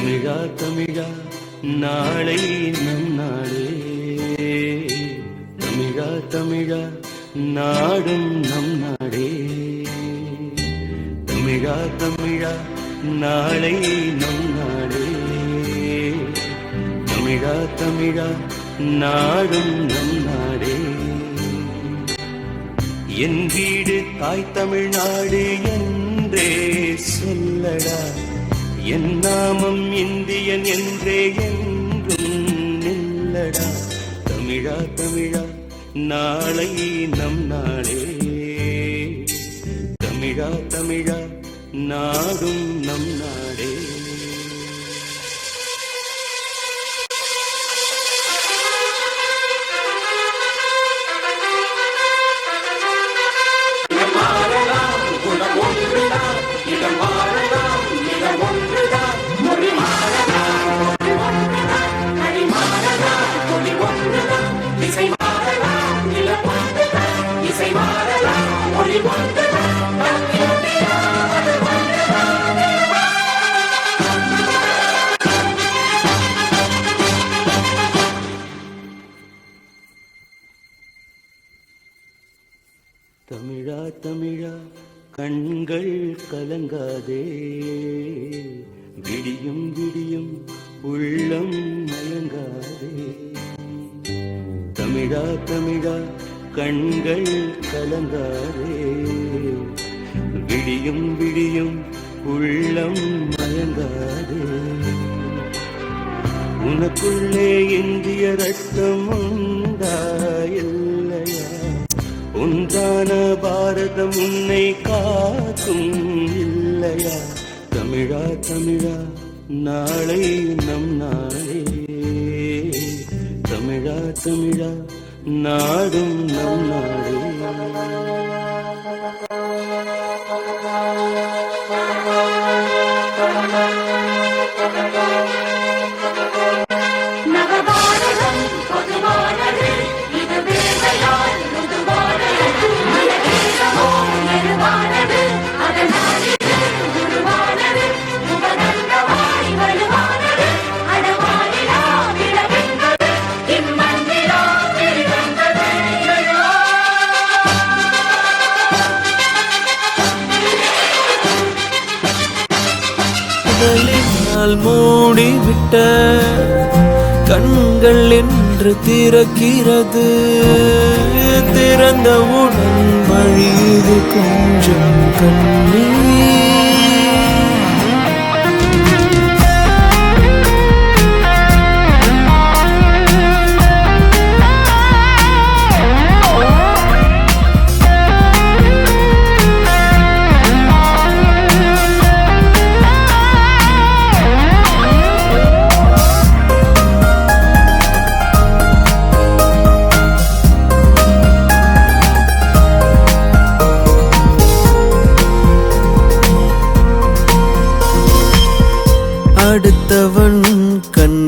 தமிழா தமிழா நாளை நம் நாளே, தமிழா தமிழா நாடும் நம் நாடே, தமிழா தமிழா நாளை நம் நாடே, தமிழா தமிழா நாடும் நம் நாடே. என் வீடு தாய் தமிழ்நாடு என்றே சொல்லடா, என் நாமம் இந்தியன் என்றே என்றும் நில்லடா. தமிழா தமிழா நாளை நம் நாளே, தமிழா தமிழா நாடும் நம் நாடே. தமிழா தமிழா கண்கள் கலங்காதே, விடியும் விடியும் உள்ளம் மயங்காதே. தமிழா தமிழா கண்கள் கலங்காதே, விடியும் விடியும் உள்ளம் மயங்காதே. உனக்குள்ளே இந்திய ரத்தம் உண்டா இல்லையா, ஒன்றான பாரதம் உன்னை காக்கும் இல்லையா. தமிழா தமிழா நாளை நம் நாளே, தமிழா தமிழா நாடும் நம் நாடே. மூடிவிட்ட கண்கள் என்று திறக்கிறது, திறந்தவுடன் வழியுது கொஞ்சம் கண்ணீர். அடுத்தவன் கண்